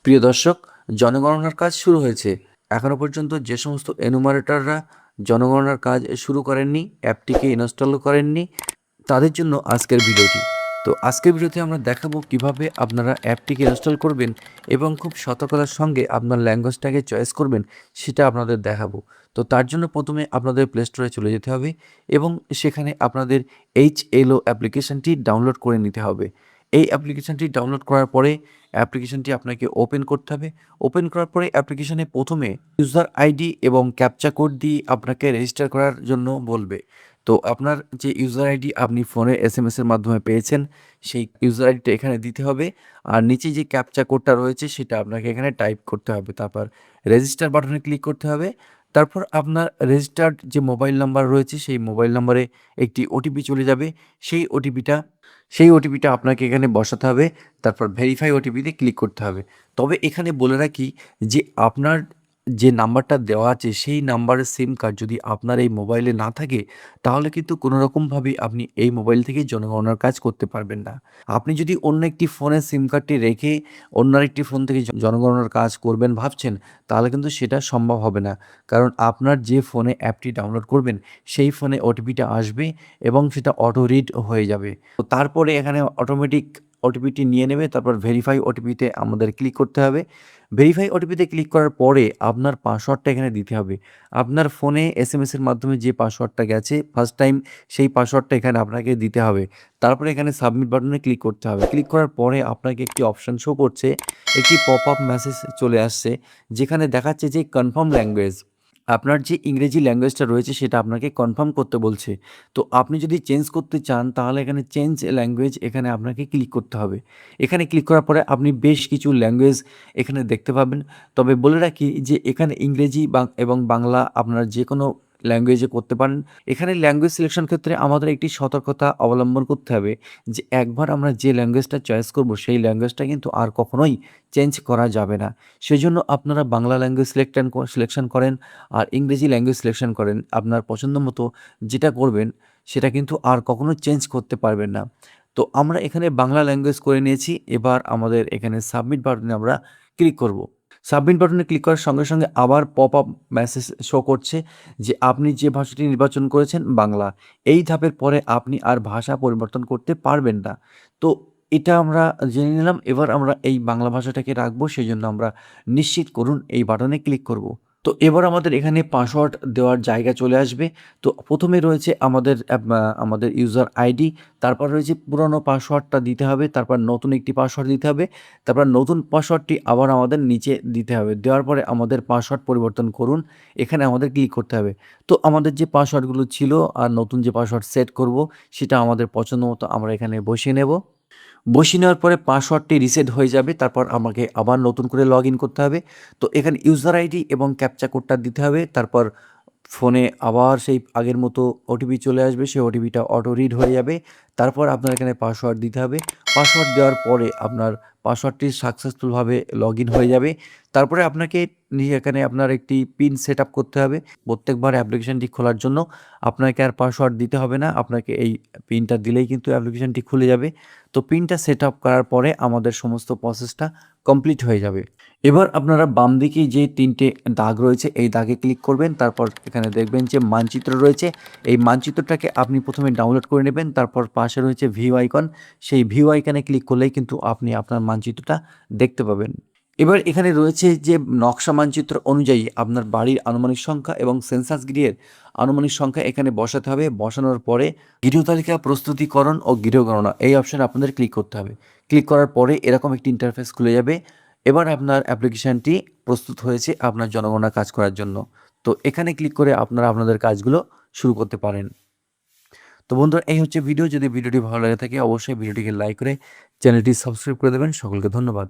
প্রিয় দর্শক, জনগণনার কাজ শুরু হয়েছে। এখনো পর্যন্ত যে সমস্ত এনুমারেটররা জনগণনার কাজ শুরু করেননি, অ্যাপটিকে ইনস্টলও করেননি, তাদের জন্য আজকের ভিডিওটি। তো আজকের ভিডিওতে আমরা দেখাবো কিভাবে আপনারা অ্যাপটিকে ইনস্টল করবেন এবং খুব সতর্কতার সঙ্গে আপনার ল্যাঙ্গুয়েজটাকে চয়েস করবেন, সেটা আপনাদের দেখাবো। তো তার জন্য প্রথমে আপনাদের প্লে স্টোরে চলে যেতে হবে এবং সেখানে আপনাদের HLO অ্যাপ্লিকেশনটি ডাউনলোড করে নিতে হবে। এই অ্যাপ্লিকেশনটি ডাউনলোড করার পরে অ্যাপ্লিকেশনটি আপনাকে ওপেন করতে হবে। ওপেন করার পরে অ্যাপ্লিকেশনে প্রথমে ইউজার আইডি এবং ক্যাপচা কোড দিয়ে আপনাকে রেজিস্টার করার জন্য বলবে। তো আপনার যে ইউজার আইডি আপনি ফোনে এসএমএসের মাধ্যমে পেয়েছেন, সেই ইউজার আইডিটা এখানে দিতে হবে। আর নিচে যে ক্যাপচা কোডটা রয়েছে সেটা আপনাকে এখানে টাইপ করতে হবে। তারপর রেজিস্টার বাটনে ক্লিক করতে হবে। তারপর আপনার রেজিস্টার্ড যে মোবাইল নাম্বার রয়েছে সেই মোবাইল নাম্বারে একটি ওটিপি চলে যাবে। সেই ওটিপিটা আপনাকে এখানে বসাতে হবে। তারপর ভেরিফাই ওটিপিতে ক্লিক করতে হবে। তবে এখানে বলে রাখি যে আপনার যে নাম্বারটা দেওয়া আছে সেই নাম্বারের সিম কার্ড যদি আপনার এই মোবাইলে না থাকে, তাহলে কিন্তু কোনো রকমভাবেই আপনি এই মোবাইল থেকে জনগণনার কাজ করতে পারবেন না। আপনি যদি অন্য একটি ফোনের সিম কার্ডটি রেখে অন্য আরেকটি ফোন থেকে জনগণনার কাজ করবেন ভাবছেন, তাহলে কিন্তু সেটা সম্ভব হবে না। কারণ আপনার যে ফোনে অ্যাপটি ডাউনলোড করবেন সেই ফোনে ওটিপিটা আসবে এবং সেটা অটো রিড হয়ে যাবে। তো তারপরে এখানে অটোমেটিক ওটিপিটি নিয়ে নেবে। তারপর ভেরিফাই ওটিপিতে আমাদের ক্লিক করতে হবে। ভেরিফাই ওটিপিতে ক্লিক করার পরে আপনার পাসওয়ার্ডটা এখানে দিতে হবে। আপনার ফোনে এসএমএসের মাধ্যমে যে পাসওয়ার্ডটা গেছে ফার্স্ট টাইম, সেই পাসওয়ার্ডটা এখানে আপনাকে দিতে হবে। তারপরে এখানে সাবমিট বাটনে ক্লিক করতে হবে। ক্লিক করার পরে আপনাকে একটি অপশন শো করছে, একটি পপ আপ মেসেজ চলে আসছে যেখানে দেখাচ্ছে যে কনফার্ম ল্যাঙ্গুয়েজ। আপনার যে ইংরেজি ল্যাঙ্গুয়েজটা রয়েছে সেটা আপনাকে কনফার্ম করতে বলছে। তো আপনি যদি চেঞ্জ করতে চান তাহলে এখানে চেঞ্জ ল্যাঙ্গুয়েজ এখানে আপনাকে ক্লিক করতে হবে। এখানে ক্লিক করার পরে আপনি বেশ কিছু ল্যাঙ্গুয়েজ এখানে দেখতে পাবেন। তবে বলে রাখি যে এখানে ইংরেজি এবং বাংলা আপনারা যেকোনো ল্যাঙ্গুয়েজে করতে পারেন। এখানে ল্যাঙ্গুয়েজ সিলেকশন ক্ষেত্রে আমাদের একটি সতর্কতা অবলম্বন করতে হবে যে একবার আমরা যে ল্যাঙ্গুয়েজটা চয়েস করব সেই ল্যাঙ্গুয়েজটা কিন্তু আর কখনোই চেঞ্জ করা যাবে না। সেজন্য আপনারা বাংলা ল্যাঙ্গুয়েজ সিলেকশন করেন আর ইংরেজি ল্যাঙ্গুয়েজ সিলেকশন করেন। আপনার পছন্দ মতো যেটা করবেন সেটা কিন্তু আর কখনো চেঞ্জ করতে পারবেন না। তো আমরা এখানে বাংলা ল্যাঙ্গুয়েজ করে নিয়েছি। এবার আমাদের এখানে সাবমিট বাটনে আমরা ক্লিক করব। সাবমিট বাটনে ক্লিক করার সঙ্গে, সঙ্গে আবার পপ আপ মেসেজ শো করছে যে আপনি যে ভাষাটি নির্বাচন করেছেন বাংলা। এই ধাপের পরে আপনি আর ভাষা পরিবর্তন করতে পারবেন না। তো এটা আমরা জেনে নিলাম। এবার আমরা এই বাংলা ভাষাটাকে রাখবো, সেজন্য আমরা নিশ্চিত করুন এই বাটনে ক্লিক করব। তো এবার আমাদের এখানে পাসওয়ার্ড দেওয়ার জায়গা চলে আসবে। তো প্রথমে রয়েছে আমাদের ইউজার আইডি, তারপর রয়েছে পুরনো পাসওয়ার্ডটা দিতে হবে, তারপর নতুন একটি পাসওয়ার্ড দিতে হবে, তারপর নতুন পাসওয়ার্ডটি আবার আমাদের নিচে দিতে হবে। দেওয়ার পরে আমাদের পাসওয়ার্ড পরিবর্তন করুন, এখানে আমাদের ক্লিক করতে হবে। তো আমাদের যে পাসওয়ার্ডগুলো ছিল আর নতুন যে পাসওয়ার্ড সেট করব সেটা আমাদের পছন্দ মতো আমরা এখানে বসিয়ে নেব। বসিয়ে নেওয়ার পরে পাসওয়ার্ডটি রিসেট হয়ে যাবে। তারপর আমাকে আবার নতুন করে লগ ইন করতে হবে। তো এখানে ইউজার আইডি এবং ক্যাপচা কোডটা দিতে হবে। তারপর ফোনে আবার সেই আগের মতো ওটিপি চলে আসবে। সেই ওটিপিটা অটো রিড হয়ে যাবে। তারপর আপনার এখানে পাসওয়ার্ড দিতে হবে। পাসওয়ার্ড দেওয়ার পরে আপনার পাসওয়ার্ডটি সাকসেসফুলভাবে লগ ইন হয়ে যাবে। তারপরে আপনাকে এখানে আপনার একটি পিন সেট আপ করতে হবে। প্রত্যেকবার অ্যাপ্লিকেশনটি খোলার জন্য আপনাকে আর পাসওয়ার্ড দিতে হবে না। আপনাকে এই পিনটা দিলেই কিন্তু অ্যাপ্লিকেশনটি খুলে যাবে। তো পিনটা সেট আপ করার পরে আমাদের সমস্ত প্রসেসটা কমপ্লিট হয়ে যাবে। এবার আপনারা বাম দিকে যে ৩ টে দাগ রয়েছে এই দাগে ক্লিক করবেন। তারপর এখানে দেখবেন যে মানচিত্র রয়েছে। এই মানচিত্রটাকে আপনি প্রথমে ডাউনলোড করে নেবেন। তারপর পাশে রয়েছে ভিউ আইকন। সেই ভিউ আইকনে ক্লিক করলেই কিন্তু আপনি আপনার মানচিত্রটা দেখতে পাবেন। এবার এখানে রয়েছে যে নকশা মানচিত্র অনুযায়ী আপনার বাড়ির আনুমানিক সংখ্যা এবং সেন্সাস গৃহের আনুমানিক সংখ্যা এখানে বসাতে হবে। বসানোর পরে গৃহতালিকা প্রস্তুতিকরণ ও গৃহগণনা এই অপশানে আপনাদের ক্লিক করতে হবে। ক্লিক করার পরে এরকম একটি ইন্টারফেস খুলে যাবে। এবার আপনার অ্যাপ্লিকেশনটি প্রস্তুত হয়েছে আপনার জনগণনা কাজ করার জন্য। তো এখানে ক্লিক করে আপনারা আপনাদের কাজগুলো শুরু করতে পারেন। তো বন্ধুরা, এই হচ্ছে ভিডিও। যদি ভিডিওটি ভালো লাগে থাকে অবশ্যই ভিডিওটিকে লাইক করে চ্যানেলটি সাবস্ক্রাইব করে দেবেন। সকলকে ধন্যবাদ।